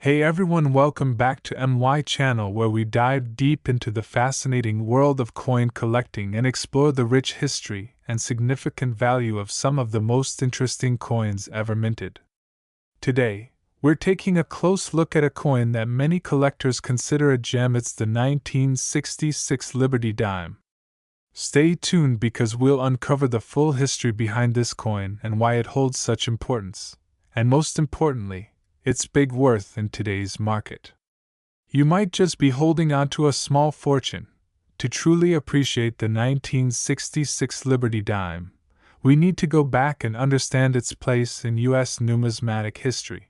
Hey everyone, welcome back to MY channel where we dive deep into the fascinating world of coin collecting and explore the rich history and significant value of some of the most interesting coins ever minted. Today, we're taking a close look at a coin that many collectors consider a gem. It's the 1966 Liberty Dime. Stay tuned because we'll uncover the full history behind this coin and why it holds such importance, and most importantly, its big worth in today's market. You might just be holding on to a small fortune. To truly appreciate the 1966 Liberty Dime, we need to go back and understand its place in U.S. numismatic history.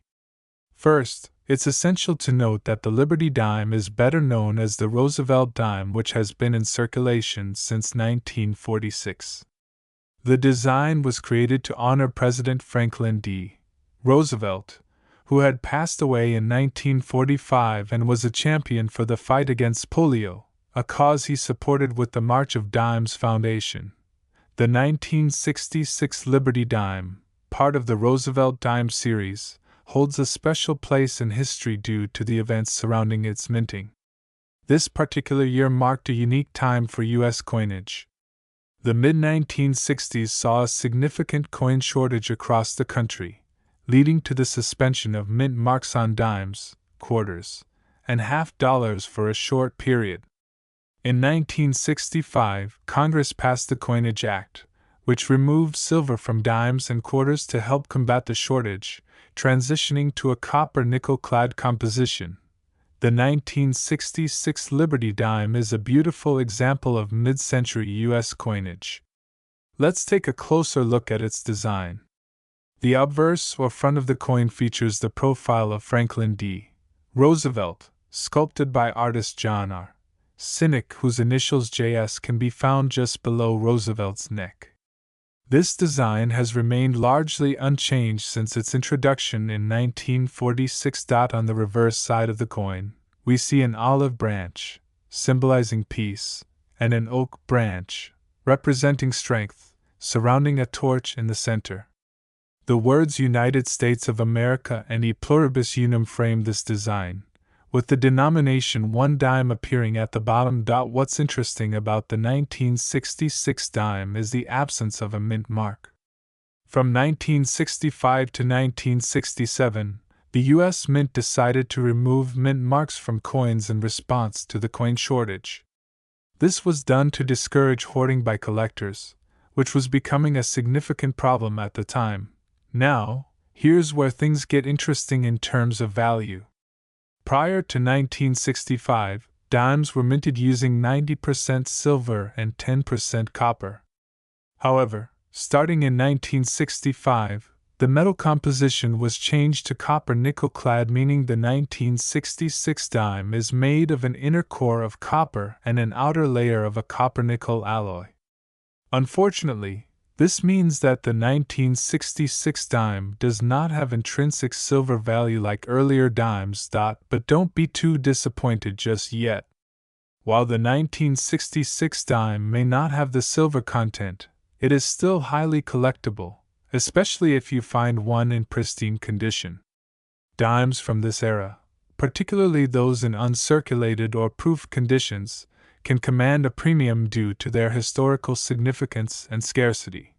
First, it's essential to note that the Liberty Dime is better known as the Roosevelt Dime, which has been in circulation since 1946. The design was created to honor President Franklin D. Roosevelt, who had passed away in 1945 and was a champion for the fight against polio, a cause he supported with the March of Dimes Foundation. The 1966 Liberty Dime, part of the Roosevelt Dime series, holds a special place in history due to the events surrounding its minting. This particular year marked a unique time for U.S. coinage. The mid-1960s saw a significant coin shortage across the country, leading to the suspension of mint marks on dimes, quarters, and half dollars for a short period. In 1965, Congress passed the Coinage Act, which removed silver from dimes and quarters to help combat the shortage, transitioning to a copper-nickel-clad composition. The 1966 Liberty Dime is a beautiful example of mid-century U.S. coinage. Let's take a closer look at its design. The obverse or front of the coin features the profile of Franklin D. Roosevelt, sculpted by artist John R. Sinek, whose initials JS can be found just below Roosevelt's neck. This design has remained largely unchanged since its introduction in 1946. On the reverse side of the coin, we see an olive branch, symbolizing peace, and an oak branch, representing strength, surrounding a torch in the center. The words United States of America and E Pluribus Unum frame this design, with the denomination 1 dime appearing at the bottom. What's interesting about the 1966 dime is the absence of a mint mark. From 1965 to 1967, the U.S. Mint decided to remove mint marks from coins in response to the coin shortage. This was done to discourage hoarding by collectors, which was becoming a significant problem at the time. Now, here's where things get interesting in terms of value. Prior to 1965, dimes were minted using 90% silver and 10% copper. However, starting in 1965, the metal composition was changed to copper-nickel-clad, meaning the 1966 dime is made of an inner core of copper and an outer layer of a copper-nickel alloy. Unfortunately, this means that the 1966 dime does not have intrinsic silver value like earlier dimes. But don't be too disappointed just yet. While the 1966 dime may not have the silver content, it is still highly collectible, especially if you find one in pristine condition. Dimes from this era, particularly those in uncirculated or proof conditions, can command a premium due to their historical significance and scarcity.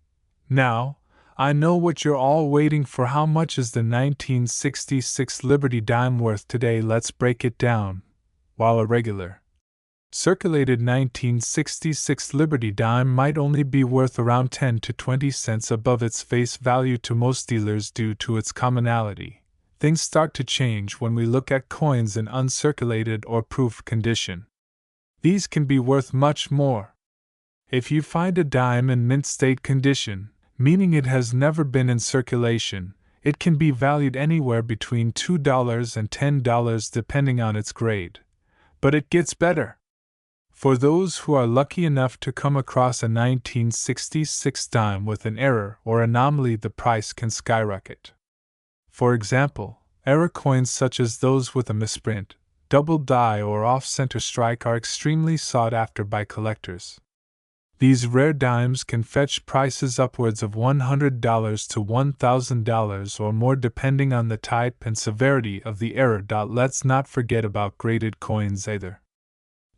Now, I know what you're all waiting for. How much is the 1966 Liberty Dime worth today? Let's break it down. While a regular, circulated 1966 Liberty Dime might only be worth around 10 to 20 cents above its face value to most dealers due to its commonality, things start to change when we look at coins in uncirculated or proof condition. These can be worth much more. If you find a dime in mint state condition, meaning it has never been in circulation, it can be valued anywhere between $2 and $10 depending on its grade. But it gets better. For those who are lucky enough to come across a 1966 dime with an error or anomaly, the price can skyrocket. For example, error coins such as those with a misprint, double die, or off-center strike are extremely sought after by collectors. These rare dimes can fetch prices upwards of $100 to $1,000 or more depending on the type and severity of the error. Let's not forget about graded coins either.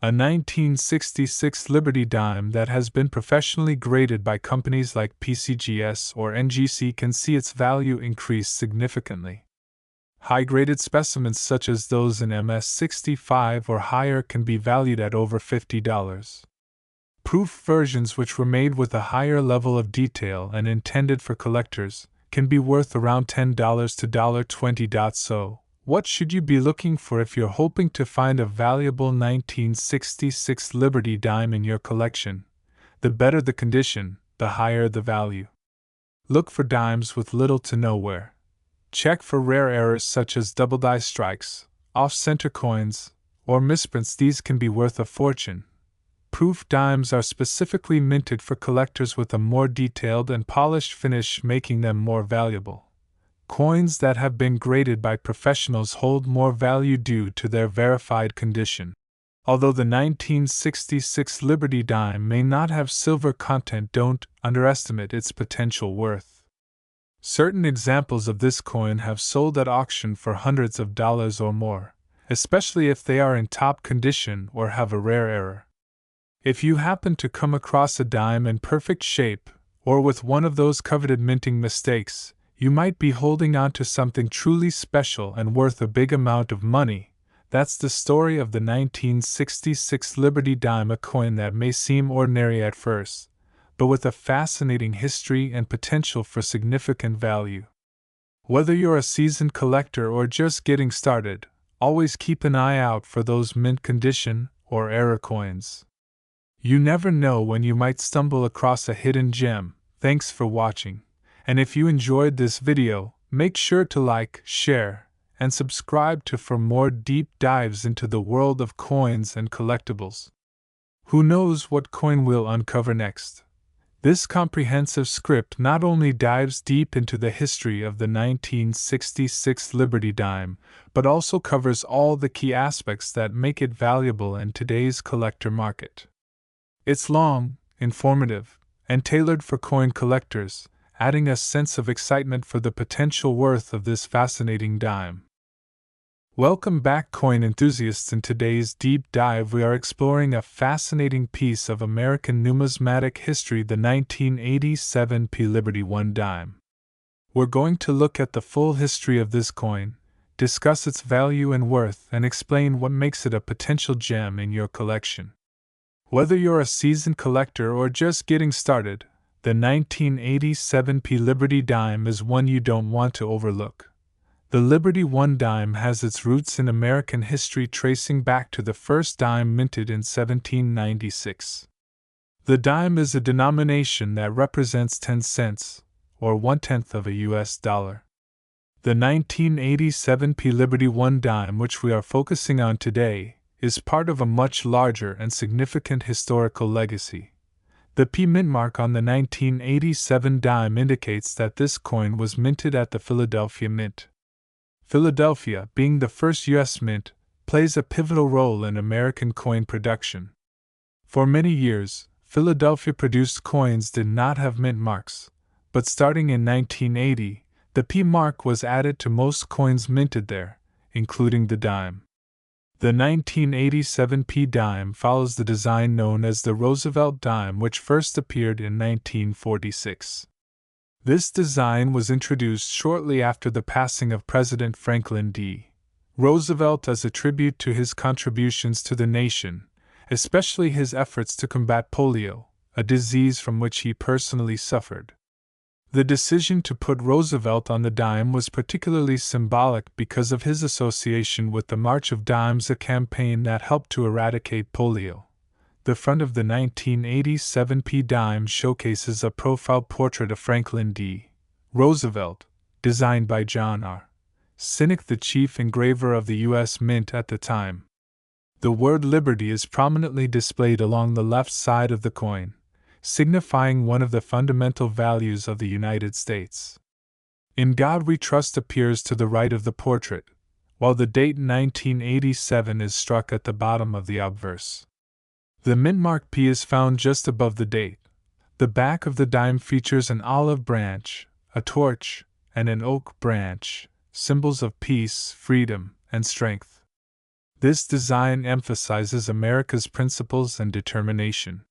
A 1966 Liberty dime that has been professionally graded by companies like PCGS or NGC can see its value increase significantly. High-graded specimens such as those in MS65 or higher can be valued at over $50. Proof versions, which were made with a higher level of detail and intended for collectors, can be worth around $10 to $20. So, what should you be looking for if you're hoping to find a valuable 1966 Liberty dime in your collection? The better the condition, the higher the value. Look for dimes with little to no wear. Check for rare errors such as double die strikes, off-center coins, or misprints. These can be worth a fortune. Proof dimes are specifically minted for collectors with a more detailed and polished finish, making them more valuable. Coins that have been graded by professionals hold more value due to their verified condition. Although the 1966 Liberty dime may not have silver content, don't underestimate its potential worth. Certain examples of this coin have sold at auction for hundreds of dollars or more, especially if they are in top condition or have a rare error. If you happen to come across a dime in perfect shape, or with one of those coveted minting mistakes, you might be holding on to something truly special and worth a big amount of money. That's the story of the 1966 Liberty dime, a coin that may seem ordinary at first, but with a fascinating history and potential for significant value. Whether you're a seasoned collector or just getting started, always keep an eye out for those mint condition or error coins. You never know when you might stumble across a hidden gem. Thanks for watching, and if you enjoyed this video, make sure to like, share, and subscribe for more deep dives into the world of coins and collectibles. Who knows what coin we'll uncover next? This comprehensive script not only dives deep into the history of the 1966 Liberty dime, but also covers all the key aspects that make it valuable in today's collector market. It's long, informative, and tailored for coin collectors, adding a sense of excitement for the potential worth of this fascinating dime. Welcome back, coin enthusiasts. In today's deep dive, we are exploring a fascinating piece of American numismatic history, the 1987 Liberty I dime. We're going to look at the full history of this coin, discuss its value and worth, and explain what makes it a potential gem in your collection. Whether you're a seasoned collector or just getting started, the 1987 Liberty dime is one you don't want to overlook. The Liberty I dime has its roots in American history, tracing back to the first dime minted in 1796. The dime is a denomination that represents 10 cents, or 1/10 of a US dollar. The 1987 Liberty I dime, which we are focusing on today, is part of a much larger and significant historical legacy. The P mint mark on the 1987 dime indicates that this coin was minted at the Philadelphia Mint. Philadelphia, being the first U.S. mint, plays a pivotal role in American coin production. For many years, Philadelphia-produced coins did not have mint marks, but starting in 1980, the P mark was added to most coins minted there, including the dime. The 1987 P dime follows the design known as the Roosevelt dime, which first appeared in 1946. This design was introduced shortly after the passing of President Franklin D. Roosevelt as a tribute to his contributions to the nation, especially his efforts to combat polio, a disease from which he personally suffered. The decision to put Roosevelt on the dime was particularly symbolic because of his association with the March of Dimes, a campaign that helped to eradicate polio. The front of the 1987 P dime showcases a profile portrait of Franklin D. Roosevelt, designed by John R. Sinek, the chief engraver of the U.S. Mint at the time. The word Liberty is prominently displayed along the left side of the coin, signifying one of the fundamental values of the United States. In God We Trust appears to the right of the portrait, while the date 1987 is struck at the bottom of the obverse. The mint mark P is found just above the date. The back of the dime features an olive branch, a torch, and an oak branch, symbols of peace, freedom, and strength. This design emphasizes America's principles and determination.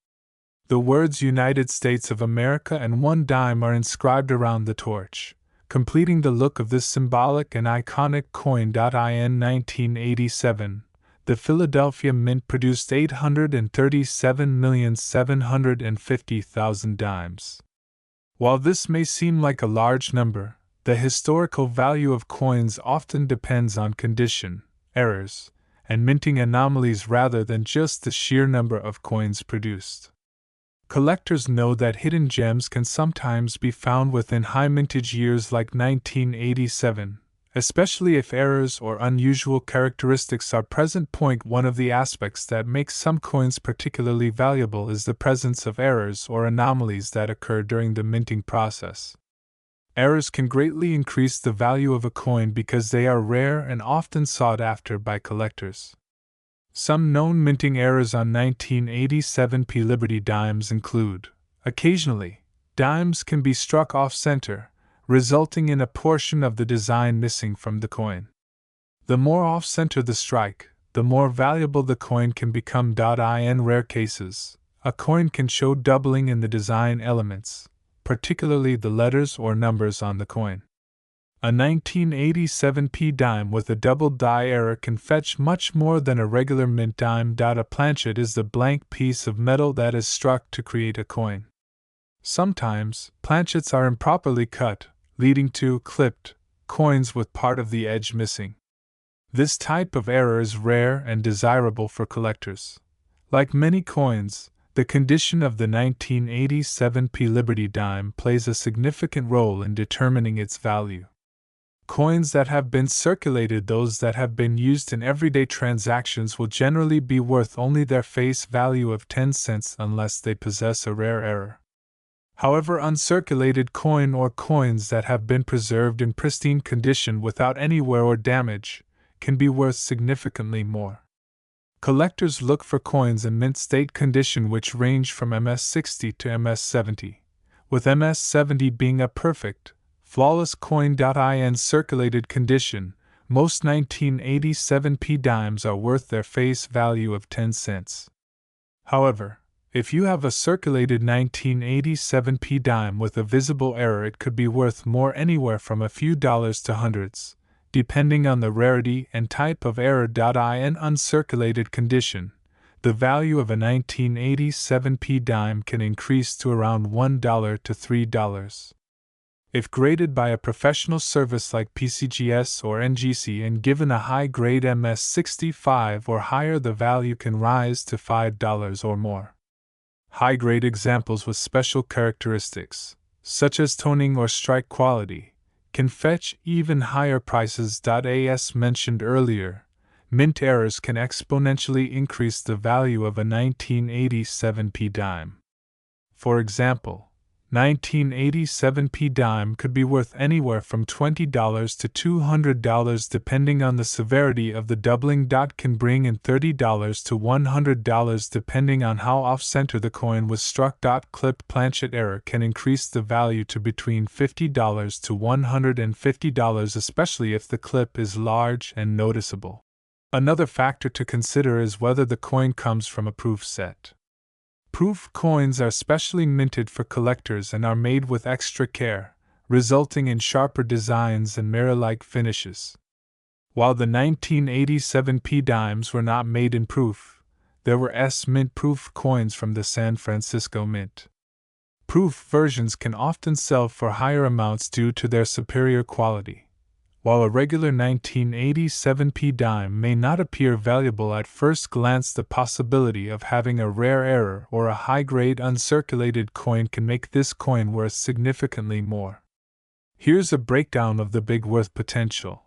The words United States of America and one dime are inscribed around the torch, completing the look of this symbolic and iconic coin. In 1987, the Philadelphia Mint produced 837,750,000 dimes. While this may seem like a large number, the historical value of coins often depends on condition, errors, and minting anomalies rather than just the sheer number of coins produced. Collectors know that hidden gems can sometimes be found within high mintage years like 1987, especially if errors or unusual characteristics are present. One of the aspects that makes some coins particularly valuable is the presence of errors or anomalies that occur during the minting process. Errors can greatly increase the value of a coin because they are rare and often sought after by collectors. Some known minting errors on 1987 P Liberty dimes include: occasionally, dimes can be struck off-center, resulting in a portion of the design missing from the coin. The more off-center the strike, the more valuable the coin can become. In rare cases, a coin can show doubling in the design elements, particularly the letters or numbers on the coin. A 1987 P dime with a double die error can fetch much more than a regular mint dime. A planchet is the blank piece of metal that is struck to create a coin. Sometimes, planchets are improperly cut, leading to clipped coins with part of the edge missing. This type of error is rare and desirable for collectors. Like many coins, the condition of the 1987 P Liberty dime plays a significant role in determining its value. Coins that have been circulated, those that have been used in everyday transactions, will generally be worth only their face value of 10 cents unless they possess a rare error. However, uncirculated coin or coins that have been preserved in pristine condition without any wear or damage can be worth significantly more. Collectors look for coins in mint state condition which range from MS60 to MS70, with MS70 being a perfect, flawless coin. In circulated condition, most 1987 P dimes are worth their face value of 10 cents. However, if you have a circulated 1987 P dime with a visible error, it could be worth more, anywhere from a few dollars to hundreds, depending on the rarity and type of error. In uncirculated condition, the value of a 1987 P dime can increase to around $1 to $3. If graded by a professional service like PCGS or NGC and given a high grade MS65 or higher, the value can rise to $5 or more. High grade examples with special characteristics, such as toning or strike quality, can fetch even higher prices. As mentioned earlier, mint errors can exponentially increase the value of a 1987 P dime. For example, 1987 P dime could be worth anywhere from $20 to $200 depending on the severity of the doubling. Can bring in $30 to $100 depending on how off-center the coin was struck. Clipped planchet error can increase the value to between $50 to $150, especially if the clip is large and noticeable. Another factor to consider is whether the coin comes from a proof set. Proof coins are specially minted for collectors and are made with extra care, resulting in sharper designs and mirror-like finishes. While the 1987 P dimes were not made in proof, there were S-Mint proof coins from the San Francisco Mint. Proof versions can often sell for higher amounts due to their superior quality. While a regular 1987 P dime may not appear valuable at first glance, the possibility of having a rare error or a high-grade uncirculated coin can make this coin worth significantly more. Here's a breakdown of the big worth potential.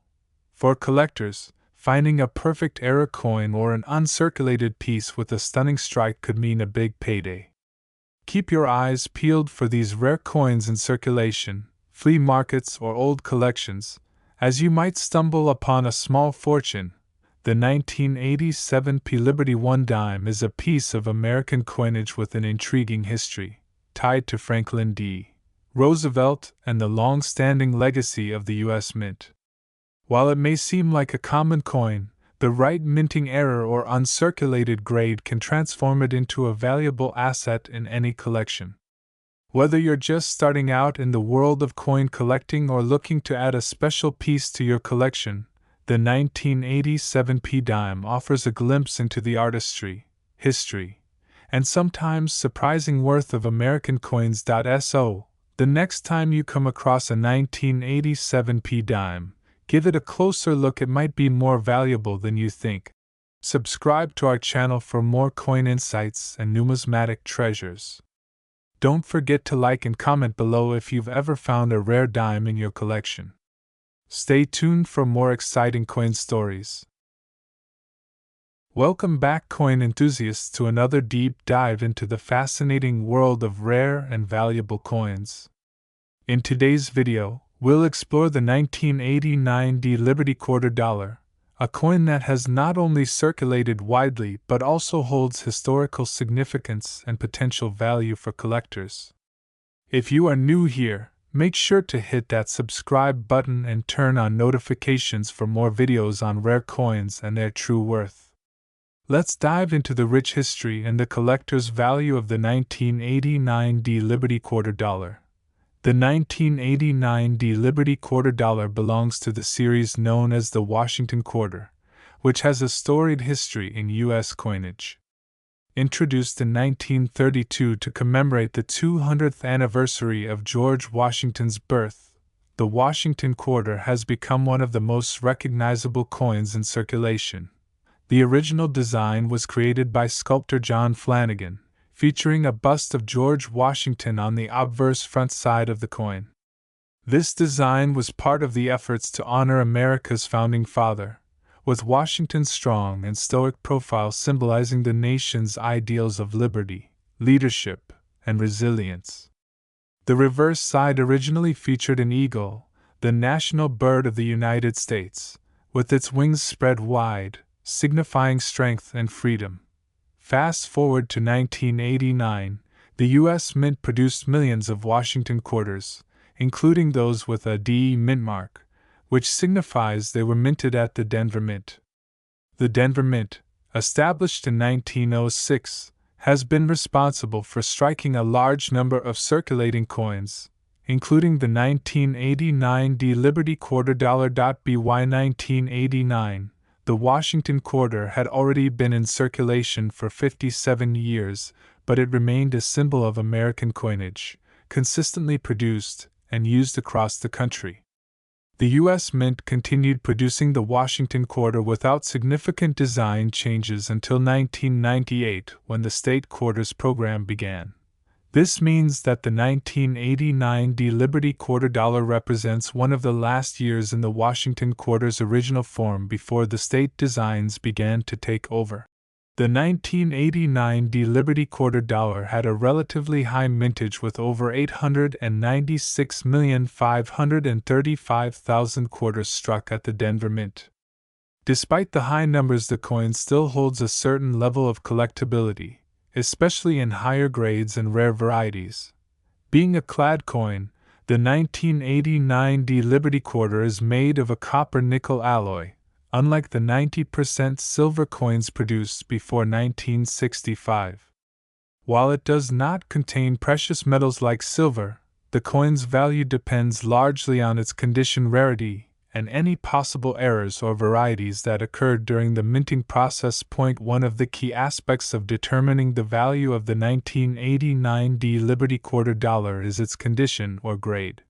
For collectors, finding a perfect error coin or an uncirculated piece with a stunning strike could mean a big payday. Keep your eyes peeled for these rare coins in circulation, flea markets, or old collections, as you might stumble upon a small fortune. The 1987 P Liberty 1 dime is a piece of American coinage with an intriguing history, tied to Franklin D. Roosevelt and the long-standing legacy of the U.S. Mint. While it may seem like a common coin, the right minting error or uncirculated grade can transform it into a valuable asset in any collection. Whether you're just starting out in the world of coin collecting or looking to add a special piece to your collection, the 1987 P dime offers a glimpse into the artistry, history, and sometimes surprising worth of American coins. So, the next time you come across a 1987 P dime, give it a closer look. It might be more valuable than you think. Subscribe to our channel for more coin insights and numismatic treasures. Don't forget to like and comment below if you've ever found a rare dime in your collection. Stay tuned for more exciting coin stories. Welcome back, coin enthusiasts, to another deep dive into the fascinating world of rare and valuable coins. In today's video, we'll explore the 1989 D Liberty Quarter Dollar, a coin that has not only circulated widely but also holds historical significance and potential value for collectors. If you are new here, make sure to hit that subscribe button and turn on notifications for more videos on rare coins and their true worth. Let's dive into the rich history and the collector's value of the 1989 D Liberty Quarter Dollar. The 1989 D Liberty Quarter Dollar belongs to the series known as the Washington Quarter, which has a storied history in U.S. coinage. Introduced in 1932 to commemorate the 200th anniversary of George Washington's birth, the Washington Quarter has become one of the most recognizable coins in circulation. The original design was created by sculptor John Flanagan, featuring a bust of George Washington on the obverse front side of the coin. This design was part of the efforts to honor America's founding father, with Washington's strong and stoic profile symbolizing the nation's ideals of liberty, leadership, and resilience. The reverse side originally featured an eagle, the national bird of the United States, with its wings spread wide, signifying strength and freedom. Fast forward to 1989, the U.S. Mint produced millions of Washington quarters, including those with a D mint mark, which signifies they were minted at the Denver Mint. The Denver Mint, established in 1906, has been responsible for striking a large number of circulating coins, including the 1989 D Liberty Quarter Dollar. By 1989, the Washington Quarter had already been in circulation for 57 years, but it remained a symbol of American coinage, consistently produced and used across the country. The U.S. Mint continued producing the Washington Quarter without significant design changes until 1998, when the State Quarters program began. This means that the 1989 D Liberty Quarter Dollar represents one of the last years in the Washington Quarter's original form before the state designs began to take over. The 1989 D Liberty Quarter Dollar had a relatively high mintage with over 896,535,000 quarters struck at the Denver Mint. Despite the high numbers, the coin still holds a certain level of collectability, especially in higher grades and rare varieties. Being a clad coin, the 1989 D Liberty Quarter is made of a copper-nickel alloy, unlike the 90% silver coins produced before 1965. While it does not contain precious metals like silver, the coin's value depends largely on its condition, rarity, and any possible errors or varieties that occurred during the minting process. One of the key aspects of determining the value of the 1989 D Liberty Quarter Dollar is its condition or grade.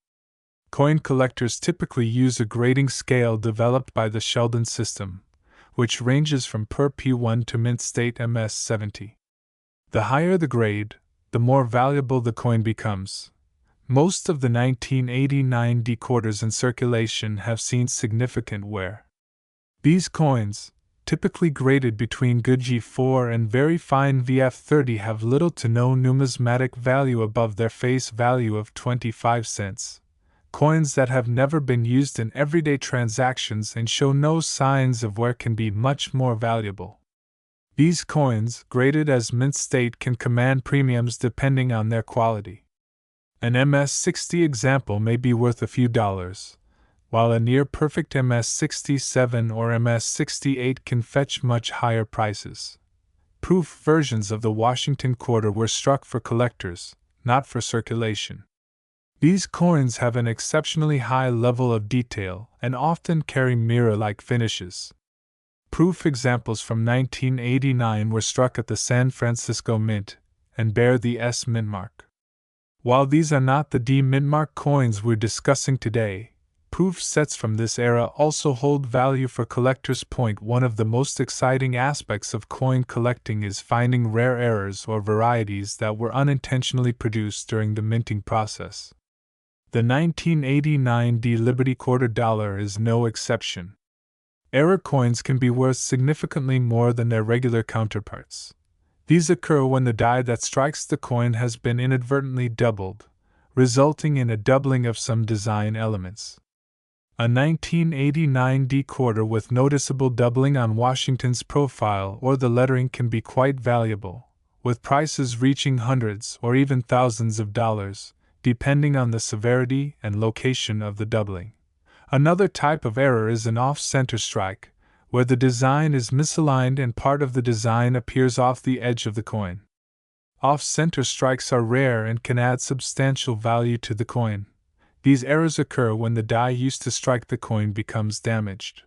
Coin collectors typically use a grading scale developed by the Sheldon system, which ranges from per P1 to mint state MS-70. The higher the grade, the more valuable the coin becomes. Most of the 1989 D quarters in circulation have seen significant wear. These coins, typically graded between good G4 and very fine VF30, have little to no numismatic value above their face value of 25 cents. coins that have never been used in everyday transactions and show no signs of wear can be much more valuable. These coins, graded as mint state, can command premiums depending on their quality. An MS-60 example may be worth a few dollars, while a near-perfect MS-67 or MS-68 can fetch much higher prices. Proof versions of the Washington quarter were struck for collectors, not for circulation. These coins have an exceptionally high level of detail and often carry mirror-like finishes. Proof examples from 1989 were struck at the San Francisco Mint and bear the S mint mark. While these are not the D mint mark coins we're discussing today, proof sets from this era also hold value for collectors. One of the most exciting aspects of coin collecting is finding rare errors or varieties that were unintentionally produced during the minting process. The 1989 D Liberty quarter dollar is no exception. Error coins can be worth significantly more than their regular counterparts. These occur when the die that strikes the coin has been inadvertently doubled, resulting in a doubling of some design elements. A 1989 D quarter with noticeable doubling on Washington's profile or the lettering can be quite valuable, with prices reaching hundreds or even thousands of dollars, depending on the severity and location of the doubling. Another type of error is an off-center strike, where the design is misaligned and part of the design appears off the edge of the coin. Off-center strikes are rare and can add substantial value to the coin. These errors occur when the die used to strike the coin becomes damaged.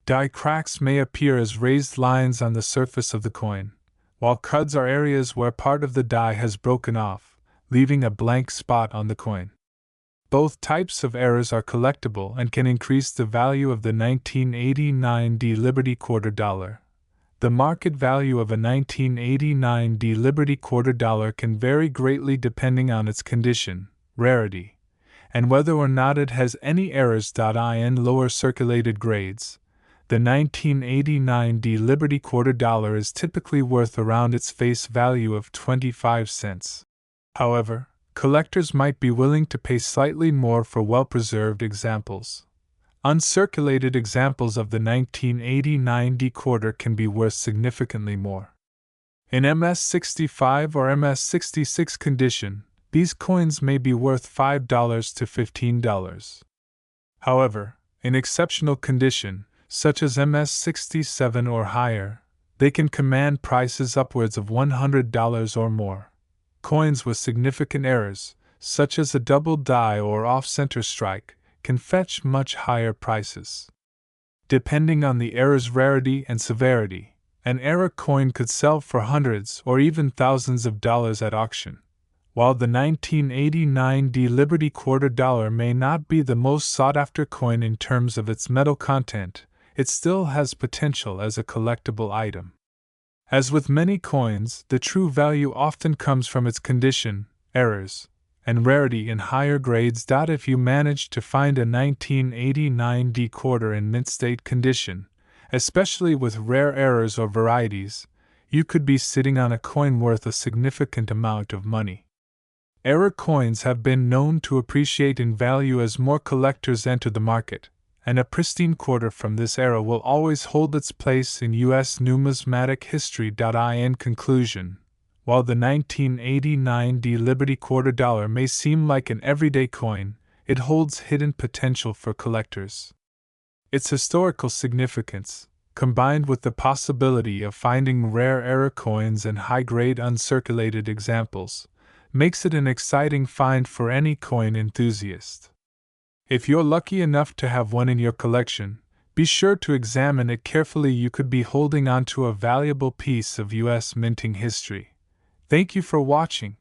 Die cracks may appear as raised lines on the surface of the coin, while cuds are areas where part of the die has broken off, leaving a blank spot on the coin. Both types of errors are collectible and can increase the value of the 1989 D Liberty quarter dollar. The market value of a 1989 D Liberty quarter dollar can vary greatly depending on its condition, rarity, and whether or not it has any errors. In lower circulated grades, the 1989 D Liberty quarter dollar is typically worth around its face value of 25 cents. However, collectors might be willing to pay slightly more for well-preserved examples. Uncirculated examples of the 1989 D quarter can be worth significantly more. In MS-65 or MS-66 condition, these coins may be worth $5 to $15. However, in exceptional condition, such as MS-67 or higher, they can command prices upwards of $100 or more. Coins with significant errors, such as a double die or off-center strike, can fetch much higher prices. Depending on the error's rarity and severity, an error coin could sell for hundreds or even thousands of dollars at auction. While the 1989 D Liberty quarter dollar may not be the most sought-after coin in terms of its metal content, it still has potential as a collectible item. As with many coins, the true value often comes from its condition, errors, and rarity in higher grades. If you manage to find a 1989 D quarter in mint state condition, especially with rare errors or varieties, you could be sitting on a coin worth a significant amount of money. Error coins have been known to appreciate in value as more collectors enter the market, and a pristine quarter from this era will always hold its place in U.S. numismatic history. In conclusion, while the 1989 D Liberty quarter dollar may seem like an everyday coin, it holds hidden potential for collectors. Its historical significance, combined with the possibility of finding rare error coins and high-grade uncirculated examples, makes it an exciting find for any coin enthusiast. If you're lucky enough to have one in your collection, be sure to examine it carefully. You could be holding on to a valuable piece of U.S. minting history. Thank you for watching.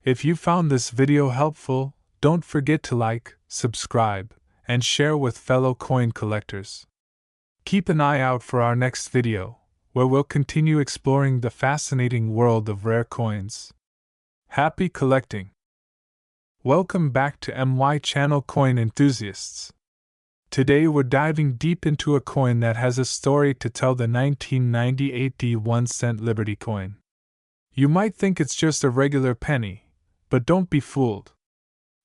If you found this video helpful, don't forget to like, subscribe, and share with fellow coin collectors. Keep an eye out for our next video, where we'll continue exploring the fascinating world of rare coins. Happy collecting! Welcome back to MY Channel Coin Enthusiasts. Today we're diving deep into a coin that has a story to tell, the 1998 D 1-cent Liberty coin. You might think it's just a regular penny, but don't be fooled.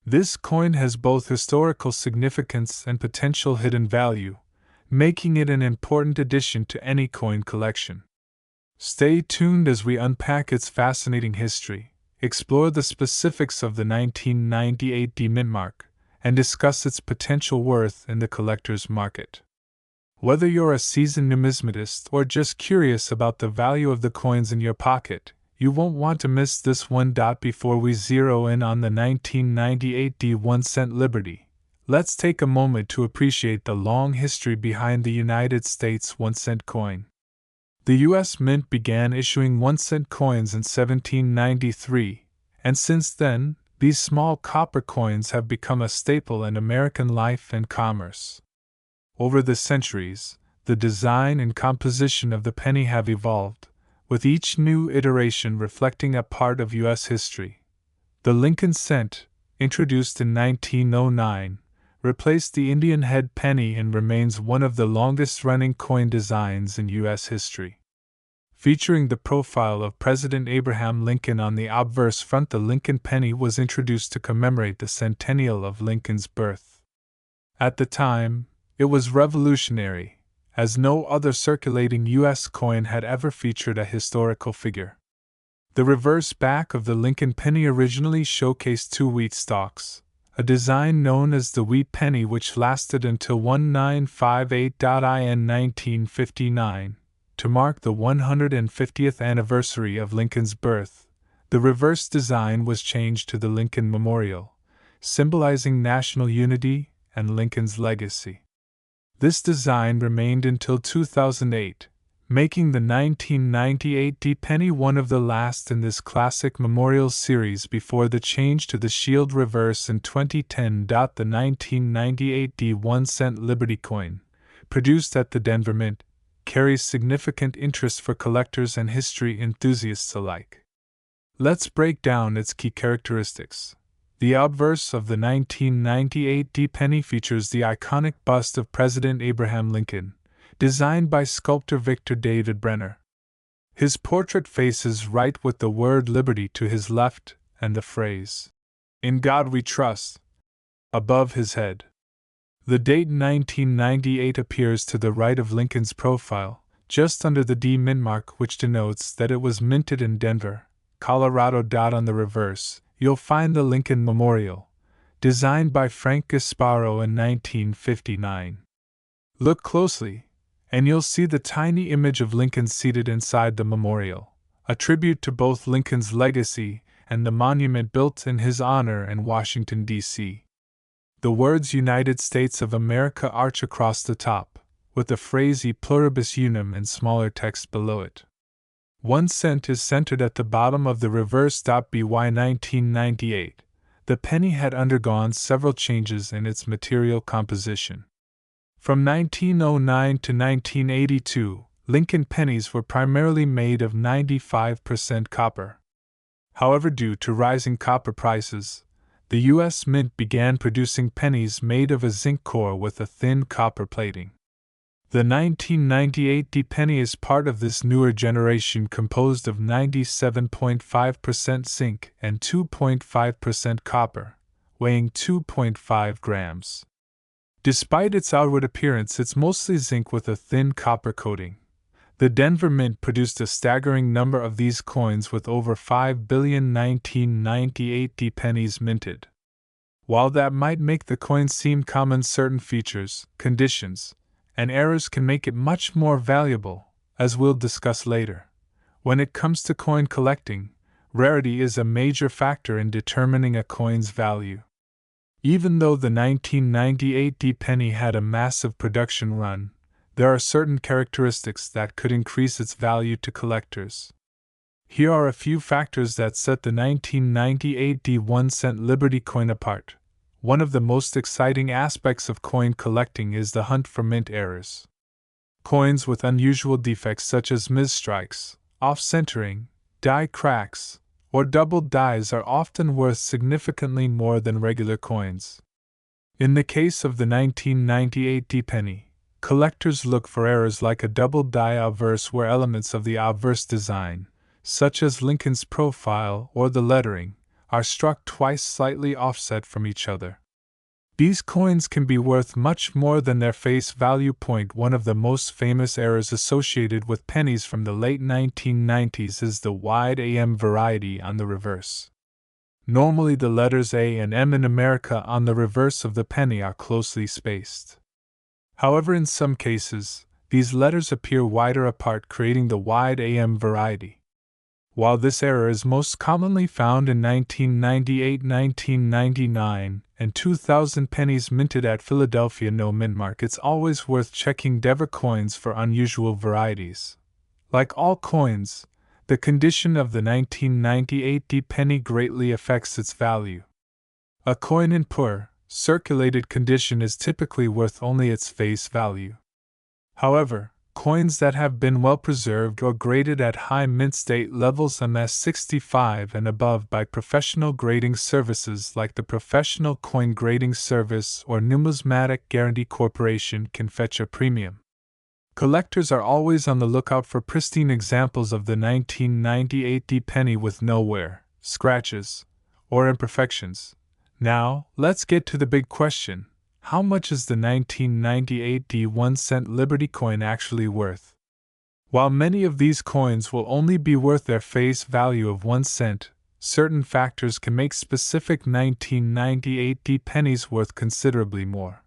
This coin has both historical significance and potential hidden value, making it an important addition to any coin collection. Stay tuned as we unpack its fascinating history, explore the specifics of the 1998 D mint mark, and discuss its potential worth in the collector's market. Whether you're a seasoned numismatist or just curious about the value of the coins in your pocket, you won't want to miss this one. Before we zero in on the 1998 D 1-cent Liberty, let's take a moment to appreciate the long history behind the United States 1-cent coin. The U.S. Mint began issuing 1-cent coins in 1793, and since then, these small copper coins have become a staple in American life and commerce. Over the centuries, the design and composition of the penny have evolved, with each new iteration reflecting a part of U.S. history. The Lincoln cent, introduced in 1909, replaced the Indian head penny and remains one of the longest-running coin designs in U.S. history. Featuring the profile of President Abraham Lincoln on the obverse front, the Lincoln penny was introduced to commemorate the centennial of Lincoln's birth. At the time, it was revolutionary, as no other circulating U.S. coin had ever featured a historical figure. The reverse back of the Lincoln penny originally showcased two wheat stalks, a design known as the wheat penny which lasted until 1958 in 1959. To mark the 150th anniversary of Lincoln's birth, the reverse design was changed to the Lincoln Memorial, symbolizing national unity and Lincoln's legacy. This design remained until 2008, making the 1998 D penny one of the last in this classic memorial series before the change to the shield reverse in 2010. The 1998 D 1-cent Liberty coin, produced at the Denver Mint, carries significant interest for collectors and history enthusiasts alike. Let's break down its key characteristics. The obverse of the 1998 D penny features the iconic bust of President Abraham Lincoln, designed by sculptor Victor David Brenner. His portrait faces right with the word Liberty to his left and the phrase, "In God We Trust," above his head. The date 1998 appears to the right of Lincoln's profile, just under the D mint mark, which denotes that it was minted in Denver, Colorado. On the reverse, you'll find the Lincoln Memorial, designed by Frank Gasparo in 1959. Look closely, and you'll see the tiny image of Lincoln seated inside the memorial, a tribute to both Lincoln's legacy and the monument built in his honor in Washington, D.C. The words United States of America arch across the top, with the phrase E pluribus unum in smaller text below it. 1 cent is centered at the bottom of the reverse. By 1998, the penny had undergone several changes in its material composition. From 1909 to 1982, Lincoln pennies were primarily made of 95% copper. However, due to rising copper prices, the U.S. Mint began producing pennies made of a zinc core with a thin copper plating. The 1998 D penny is part of this newer generation composed of 97.5% zinc and 2.5% copper, weighing 2.5 grams. Despite its outward appearance, it's mostly zinc with a thin copper coating. The Denver Mint produced a staggering number of these coins with over 5 billion 1998 D pennies minted. While that might make the coin seem common, certain features, conditions, and errors can make it much more valuable, as we'll discuss later. When it comes to coin collecting, rarity is a major factor in determining a coin's value. Even though the 1998 D penny had a massive production run, there are certain characteristics that could increase its value to collectors. Here are a few factors that set the 1998 D 1-cent Liberty coin apart. One of the most exciting aspects of coin collecting is the hunt for mint errors. Coins with unusual defects such as misstrikes, off-centering, die cracks, or doubled dies are often worth significantly more than regular coins. In the case of the 1998 D penny, collectors look for errors like a doubled die obverse where elements of the obverse design, such as Lincoln's profile or the lettering, are struck twice slightly offset from each other. These coins can be worth much more than their face value. One of the most famous errors associated with pennies from the late 1990s is the wide AM variety on the reverse. Normally, the letters A and M in America on the reverse of the penny are closely spaced. However, in some cases, these letters appear wider apart, creating the wide AM variety. While this error is most commonly found in 1998, 1999, and 2000 pennies minted at Philadelphia no mint mark, it's always worth checking Dever coins for unusual varieties. Like all coins, the condition of the 1998 D penny greatly affects its value. A coin in poor, circulated condition is typically worth only its face value. However, coins that have been well preserved or graded at high mint state levels MS65 and above by professional grading services like the Professional Coin Grading Service or Numismatic Guarantee Corporation can fetch a premium. Collectors are always on the lookout for pristine examples of the 1998 D penny with no wear, scratches, or imperfections. Now, let's get to the big question. How much is the 1998 D 1-cent Liberty coin actually worth? While many of these coins will only be worth their face value of 1 cent, certain factors can make specific 1998 D pennies worth considerably more.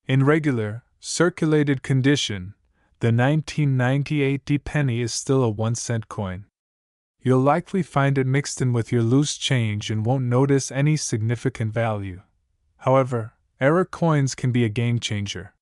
In regular, circulated condition, the 1998 D penny is still a 1-cent coin. You'll likely find it mixed in with your loose change and won't notice any significant value. However, error coins can be a game changer.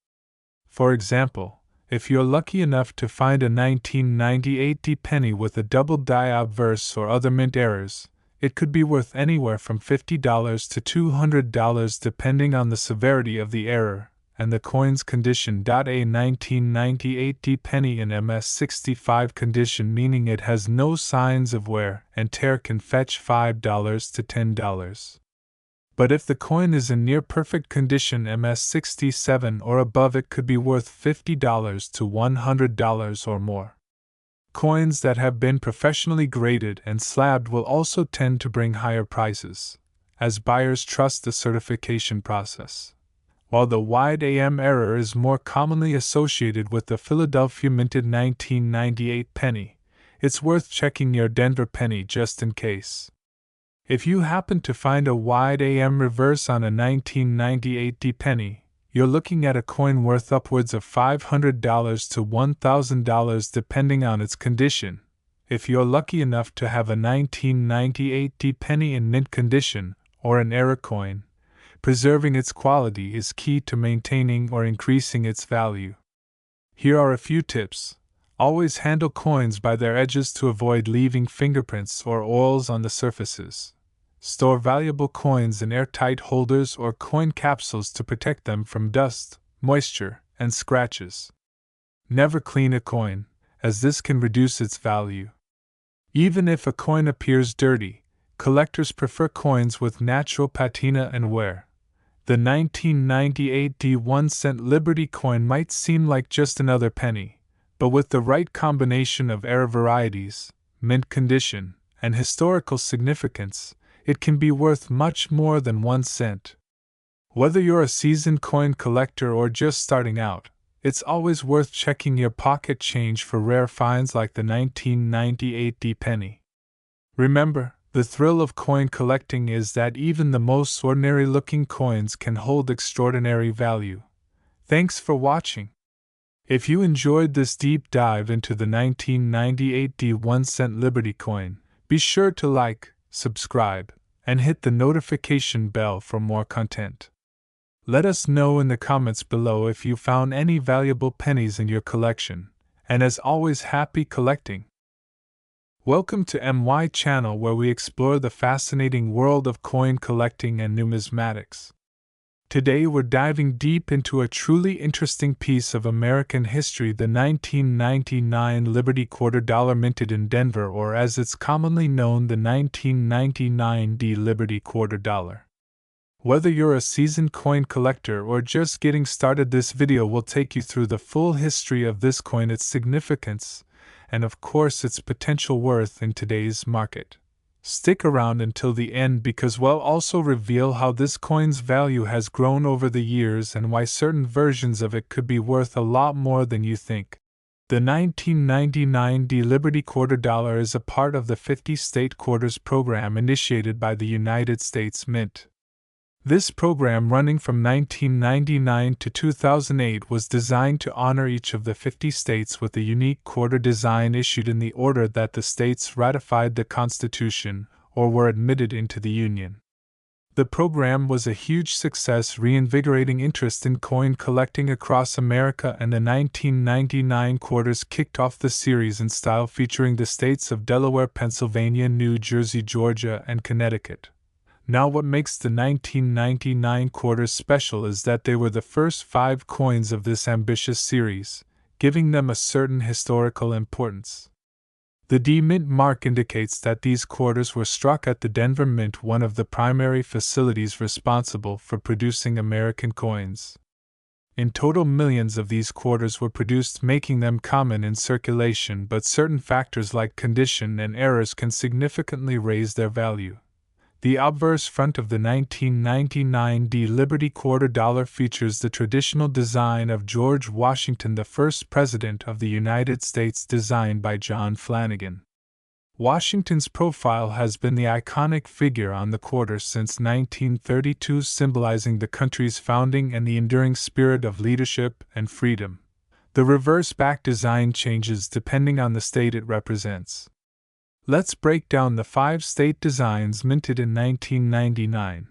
For example, if you're lucky enough to find a 1998 D penny with a double die obverse or other mint errors, it could be worth anywhere from $50 to $200 depending on the severity of the error and the coin's condition. A 1998 D penny in MS65 condition, meaning it has no signs of wear and tear, can fetch $5 to $10. But if the coin is in near perfect condition MS67 or above, it could be worth $50 to $100 or more. Coins that have been professionally graded and slabbed will also tend to bring higher prices, as buyers trust the certification process. While the wide AM error is more commonly associated with the Philadelphia minted 1998 penny, it's worth checking your Denver penny just in case. If you happen to find a wide AM reverse on a 1998 D penny, you're looking at a coin worth upwards of $500 to $1,000 depending on its condition. If you're lucky enough to have a 1998 D penny in mint condition, or an error coin, preserving its quality is key to maintaining or increasing its value. Here are a few tips. Always handle coins by their edges to avoid leaving fingerprints or oils on the surfaces. Store valuable coins in airtight holders or coin capsules to protect them from dust, moisture, and scratches. Never clean a coin, as this can reduce its value. Even if a coin appears dirty, collectors prefer coins with natural patina and wear. The 1998 D 1-cent Liberty coin might seem like just another penny, but with the right combination of error varieties, mint condition, and historical significance, it can be worth much more than 1 cent. Whether you're a seasoned coin collector or just starting out, it's always worth checking your pocket change for rare finds like the 1998 D penny. Remember, the thrill of coin collecting is that even the most ordinary-looking coins can hold extraordinary value. Thanks for watching. If you enjoyed this deep dive into the 1998 D 1-cent Liberty coin, be sure to like, subscribe, and hit the notification bell for more content. Let us know in the comments below if you found any valuable pennies in your collection, and as always, happy collecting! Welcome to MY channel, where we explore the fascinating world of coin collecting and numismatics. Today we're diving deep into a truly interesting piece of American history, the 1999 Liberty Quarter Dollar minted in Denver, or as it's commonly known, the 1999 D Liberty Quarter Dollar. Whether you're a seasoned coin collector or just getting started, this video will take you through the full history of this coin, its significance, and of course its potential worth in today's market. Stick around until the end because we'll also reveal how this coin's value has grown over the years and why certain versions of it could be worth a lot more than you think. The 1999 Liberty Quarter Dollar is a part of the 50 State Quarters program initiated by the United States Mint. This program, running from 1999 to 2008, was designed to honor each of the 50 states with a unique quarter design issued in the order that the states ratified the Constitution or were admitted into the Union. The program was a huge success, reinvigorating interest in coin collecting across America, and the 1999 quarters kicked off the series in style, featuring the states of Delaware, Pennsylvania, New Jersey, Georgia, and Connecticut. Now, what makes the 1999 quarters special is that they were the first 5 coins of this ambitious series, giving them a certain historical importance. The D Mint mark indicates that these quarters were struck at the Denver Mint, one of the primary facilities responsible for producing American coins. In total, millions of these quarters were produced, making them common in circulation, but certain factors like condition and errors can significantly raise their value. The obverse front of the 1999 Liberty Quarter Dollar features the traditional design of George Washington, the first President of the United States, designed by John Flanagan. Washington's profile has been the iconic figure on the quarter since 1932, symbolizing the country's founding and the enduring spirit of leadership and freedom. The reverse back design changes depending on the state it represents. Let's break down the 5 state designs minted in 1999.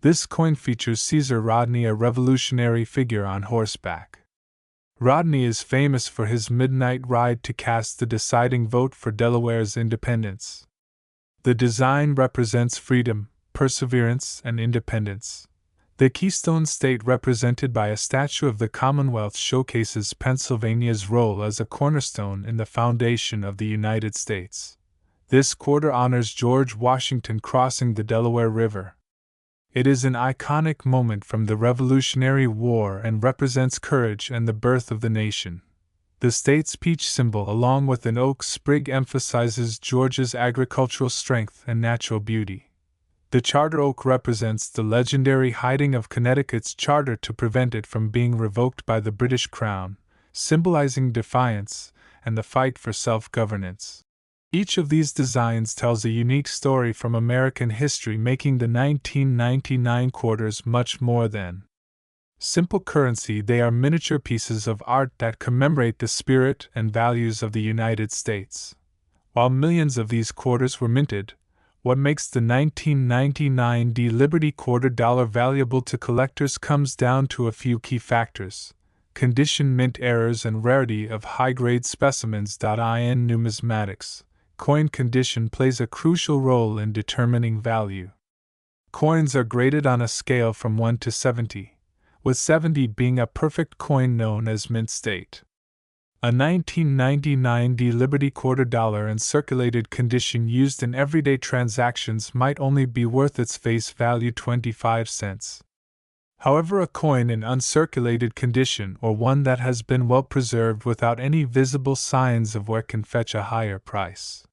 This coin features Caesar Rodney, a revolutionary figure on horseback. Rodney is famous for his midnight ride to cast the deciding vote for Delaware's independence. The design represents freedom, perseverance, and independence. The Keystone State, represented by a statue of the Commonwealth, showcases Pennsylvania's role as a cornerstone in the foundation of the United States. This quarter honors George Washington crossing the Delaware River. It is an iconic moment from the Revolutionary War and represents courage and the birth of the nation. The state's peach symbol, along with an oak sprig, emphasizes Georgia's agricultural strength and natural beauty. The charter oak represents the legendary hiding of Connecticut's charter to prevent it from being revoked by the British Crown, symbolizing defiance and the fight for self-governance. Each of these designs tells a unique story from American history, making the 1999 quarters much more than simple currency. They are miniature pieces of art that commemorate the spirit and values of the United States. While millions of these quarters were minted, what makes the 1999 Liberty Quarter Dollar valuable to collectors comes down to a few key factors: condition, mint errors, and rarity of high-grade specimens. In numismatics, coin condition plays a crucial role in determining value. Coins are graded on a scale from 1 to 70, with 70 being a perfect coin known as mint state. A 1999 Liberty Quarter Dollar in circulated condition used in everyday transactions might only be worth its face value 25 cents. However, a coin in uncirculated condition, or one that has been well preserved without any visible signs of wear, can fetch a higher price.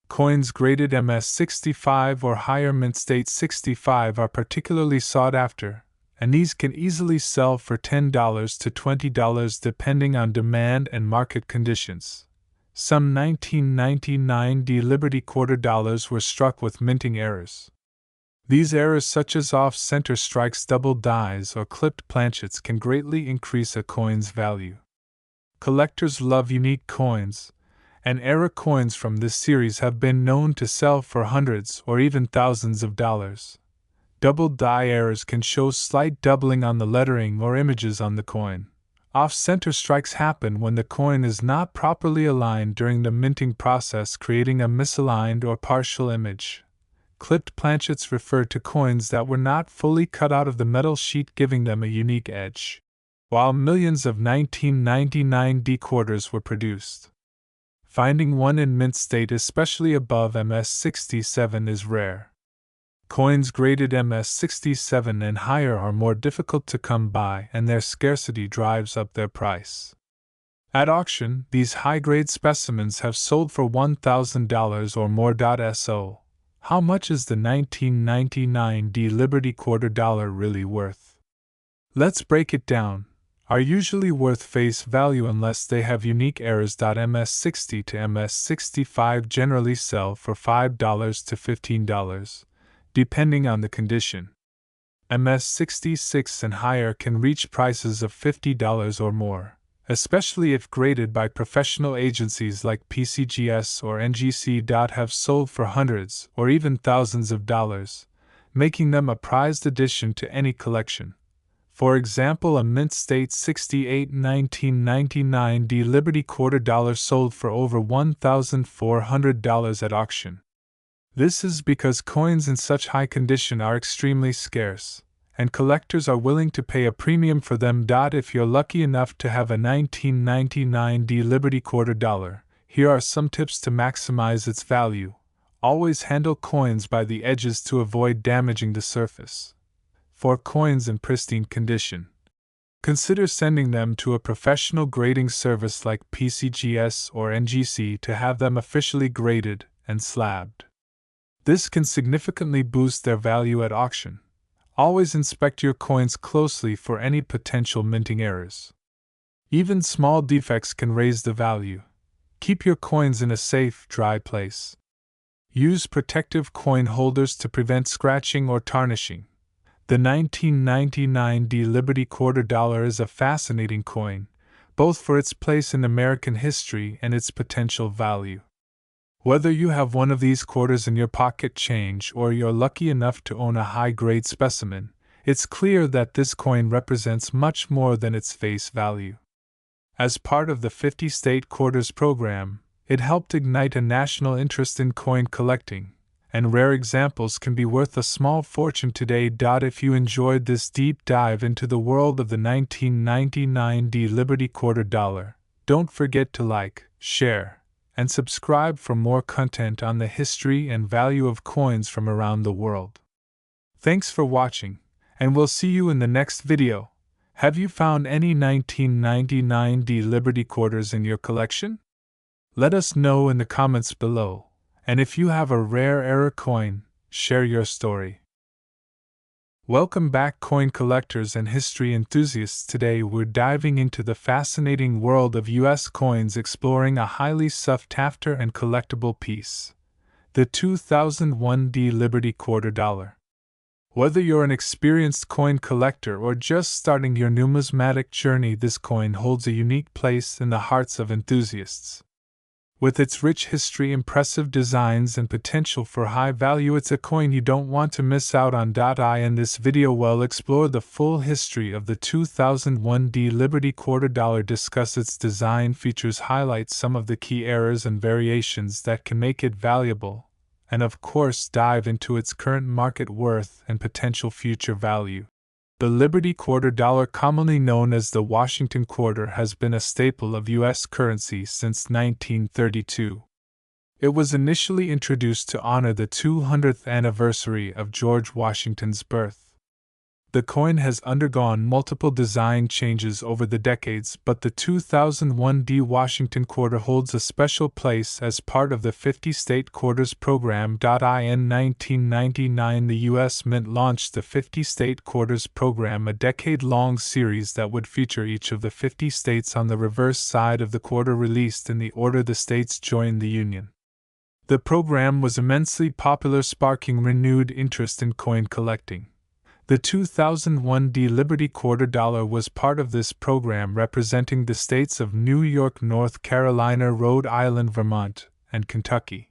Coins graded MS 65 or higher, mint state 65, are particularly sought after, and these can easily sell for $10 to $20 depending on demand and market conditions. Some 1999 Liberty Quarter Dollars were struck with minting errors. These errors, such as off-center strikes, double dies, or clipped planchets, can greatly increase a coin's value. Collectors love unique coins, and error coins from this series have been known to sell for hundreds or even thousands of dollars. Double die errors can show slight doubling on the lettering or images on the coin. Off-center strikes happen when the coin is not properly aligned during the minting process, creating a misaligned or partial image. Clipped planchets refer to coins that were not fully cut out of the metal sheet, giving them a unique edge. While millions of 1999 quarters were produced, finding one in mint state, especially above MS 67, is rare. Coins graded MS 67 and higher are more difficult to come by, and their scarcity drives up their price. At auction, these high-grade specimens have sold for $1,000 or more. So, How much is the 1999 D Liberty $quarter really worth? Let's break it down. Are usually worth face value unless they have unique errors. MS60 to MS65 generally sell for $5 to $15, depending on the condition. MS66 and higher can reach prices of $50 or more, especially if graded by professional agencies like PCGS or NGC. Have sold for hundreds or even thousands of dollars, making them a prized addition to any collection. For example, a Mint State 68 1999 D Liberty $quarter sold for over $1,400 at auction. This is because coins in such high condition are extremely scarce, and collectors are willing to pay a premium for them. If you're lucky enough to have a 1999 D Liberty $quarter, here are some tips to maximize its value. Always handle coins by the edges to avoid damaging the surface. For coins in pristine condition, consider sending them to a professional grading service like PCGS or NGC to have them officially graded and slabbed. This can significantly boost their value at auction. Always inspect your coins closely for any potential minting errors. Even small defects can raise the value. Keep your coins in a safe, dry place. Use protective coin holders to prevent scratching or tarnishing. The 1999 D Liberty $quarter is a fascinating coin, both for its place in American history and its potential value. Whether you have one of these quarters in your pocket change or you're lucky enough to own a high-grade specimen, it's clear that this coin represents much more than its face value. As part of the 50 State Quarters program, it helped ignite a national interest in coin collecting, and rare examples can be worth a small fortune today. If you enjoyed this deep dive into the world of the 1999 D Liberty $quarter, don't forget to like, share, and subscribe for more content on the history and value of coins from around the world. Thanks for watching, and we'll see you in the next video. Have you found any 1999 D Liberty $quarters in your collection? Let us know in the comments below. And if you have a rare error coin, share your story. Welcome back, coin collectors and history enthusiasts. Today we're diving into the fascinating world of US coins, exploring a highly sought-after and collectible piece, the 2001 D Liberty $quarter. Whether you're an experienced coin collector or just starting your numismatic journey, this coin holds a unique place in the hearts of enthusiasts. With its rich history, impressive designs, and potential for high value, it's a coin you don't want to miss out on. In this video we'll explore the full history of the 2001 D Liberty $quarter, discuss its design features, highlight some of the key errors and variations that can make it valuable, and of course dive into its current market worth and potential future value. The Liberty $quarter, commonly known as the Washington quarter, has been a staple of U.S. currency since 1932. It was initially introduced to honor the 200th anniversary of George Washington's birth. The coin has undergone multiple design changes over the decades, but the 2001 D Washington quarter holds a special place as part of the 50 State Quarters program. In 1999, the U.S. Mint launched the 50 State Quarters program, a decade-long series that would feature each of the 50 states on the reverse side of the quarter, released in the order the states joined the Union. The program was immensely popular, sparking renewed interest in coin collecting. The 2001 D Liberty $quarter was part of this program, representing the states of New York, North Carolina, Rhode Island, Vermont, and Kentucky.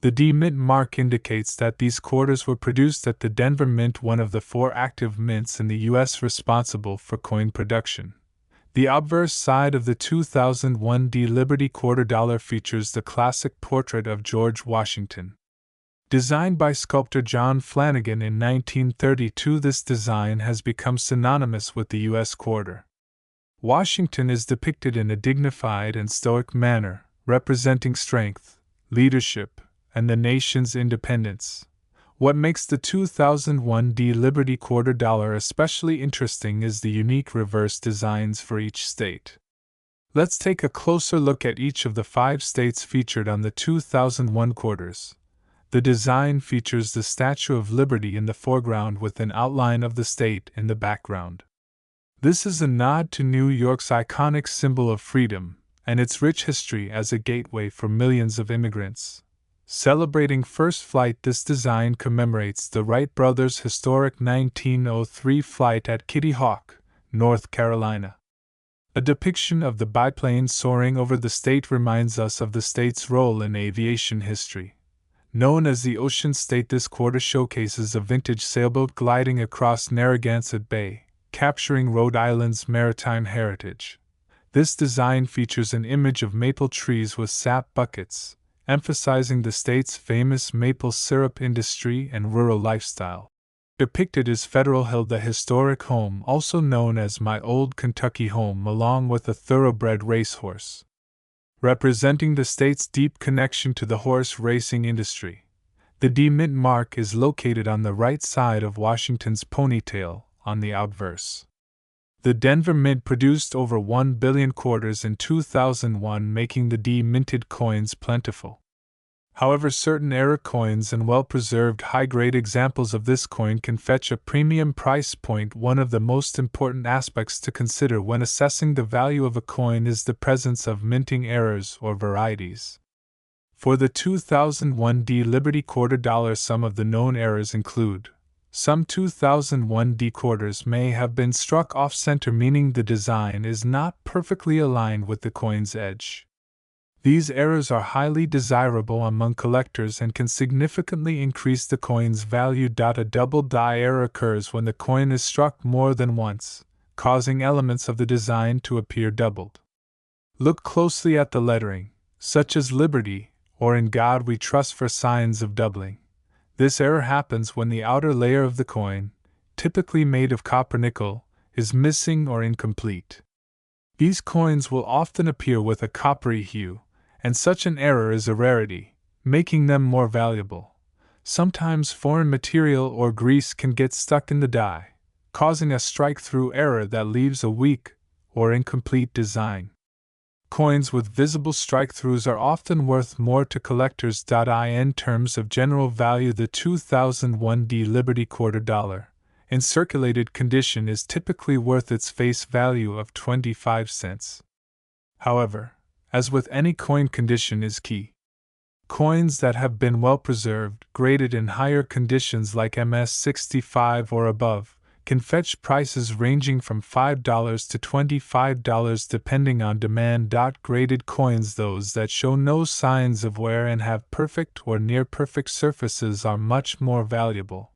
The D Mint mark indicates that these quarters were produced at the Denver Mint, one of the 4 active mints in the U.S. responsible for coin production. The obverse side of the 2001 D Liberty $quarter features the classic portrait of George Washington. Designed by sculptor John Flanagan in 1932, this design has become synonymous with the U.S. quarter. Washington is depicted in a dignified and stoic manner, representing strength, leadership, and the nation's independence. What makes the 2001 D Liberty $quarter especially interesting is the unique reverse designs for each state. Let's take a closer look at each of the 5 states featured on the 2001 quarters. The design features the Statue of Liberty in the foreground with an outline of the state in the background. This is a nod to New York's iconic symbol of freedom and its rich history as a gateway for millions of immigrants. Celebrating first flight, this design commemorates the Wright brothers' historic 1903 flight at Kitty Hawk, North Carolina. A depiction of the biplane soaring over the state reminds us of the state's role in aviation history. Known as the Ocean State, this quarter showcases a vintage sailboat gliding across Narragansett Bay, capturing Rhode Island's maritime heritage. This design features an image of maple trees with sap buckets, emphasizing the state's famous maple syrup industry and rural lifestyle. Depicted is Federal Hill, the historic home, also known as My Old Kentucky Home, along with a thoroughbred racehorse. Representing the state's deep connection to the horse racing industry, the D Mint mark is located on the right side of Washington's ponytail, on the obverse. The Denver Mint produced over 1 billion quarters in 2001, making the D minted coins plentiful. However, certain era coins and well-preserved high-grade examples of this coin can fetch a premium price point. One of the most important aspects to consider when assessing the value of a coin is the presence of minting errors or varieties. For the 2001 D Liberty quarter dollar, some of the known errors include: some 2001 D quarters may have been struck off-center, meaning the design is not perfectly aligned with the coin's edge. These errors are highly desirable among collectors and can significantly increase the coin's value. A double die error occurs when the coin is struck more than once, causing elements of the design to appear doubled. Look closely at the lettering, such as Liberty or In God We Trust, for signs of doubling. This error happens when the outer layer of the coin, typically made of copper nickel, is missing or incomplete. These coins will often appear with a coppery hue, and such an error is a rarity, making them more valuable. Sometimes foreign material or grease can get stuck in the die, causing a strike-through error that leaves a weak or incomplete design. Coins with visible strike-throughs are often worth more to collectors. In terms of general value, the 2001 D Liberty quarter dollar, in circulated condition, is typically worth its face value of 25 cents. However, as with any coin, condition is key. Coins that have been well preserved, graded in higher conditions like MS-65 or above, can fetch prices ranging from $5 to $25 depending on demand. Graded coins, those that show no signs of wear and have perfect or near perfect surfaces, are much more valuable.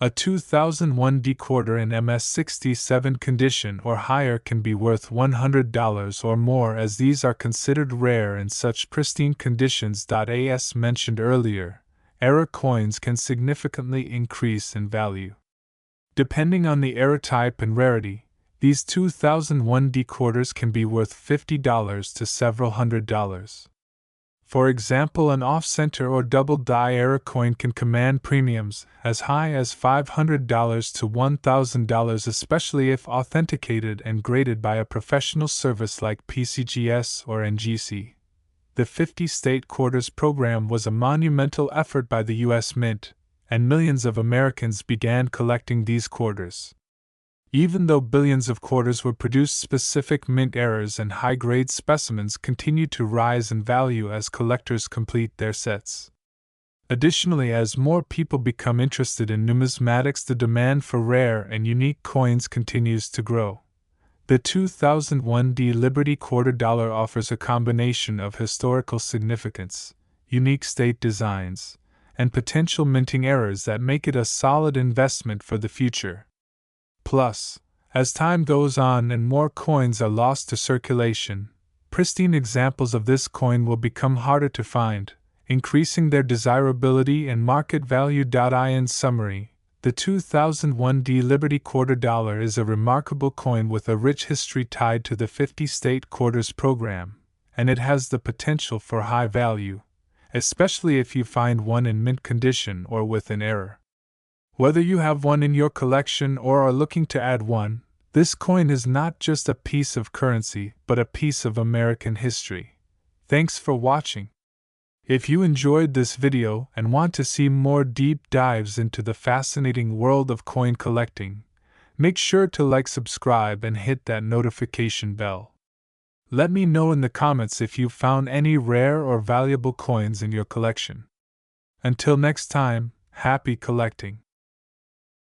A 2001 D quarter in MS-67 condition or higher can be worth $100 or more, as these are considered rare in such pristine conditions. As mentioned earlier, era coins can significantly increase in value. Depending on the era type and rarity, these 2001 D quarters can be worth $50 to several $100s. For example, an off-center or double die era coin can command premiums as high as $500 to $1,000, especially if authenticated and graded by a professional service like PCGS or NGC. The 50 State Quarters program was a monumental effort by the U.S. Mint, and millions of Americans began collecting these quarters. Even though billions of quarters were produced, specific mint errors and high-grade specimens continue to rise in value as collectors complete their sets. Additionally, as more people become interested in numismatics, the demand for rare and unique coins continues to grow. The 2001 D Liberty quarter dollar offers a combination of historical significance, unique state designs, and potential minting errors that make it a solid investment for the future. Plus, as time goes on and more coins are lost to circulation, pristine examples of this coin will become harder to find, increasing their desirability and market value. In summary, the 2001 D Liberty quarter dollar is a remarkable coin with a rich history tied to the 50 State Quarters program, and it has the potential for high value, especially if you find one in mint condition or with an error. Whether you have one in your collection or are looking to add one, this coin is not just a piece of currency but a piece of American history. Thanks for watching. If you enjoyed this video and want to see more deep dives into the fascinating world of coin collecting, make sure to like, subscribe, and hit that notification bell. Let me know in the comments if you found any rare or valuable coins in your collection. Until next time, happy collecting!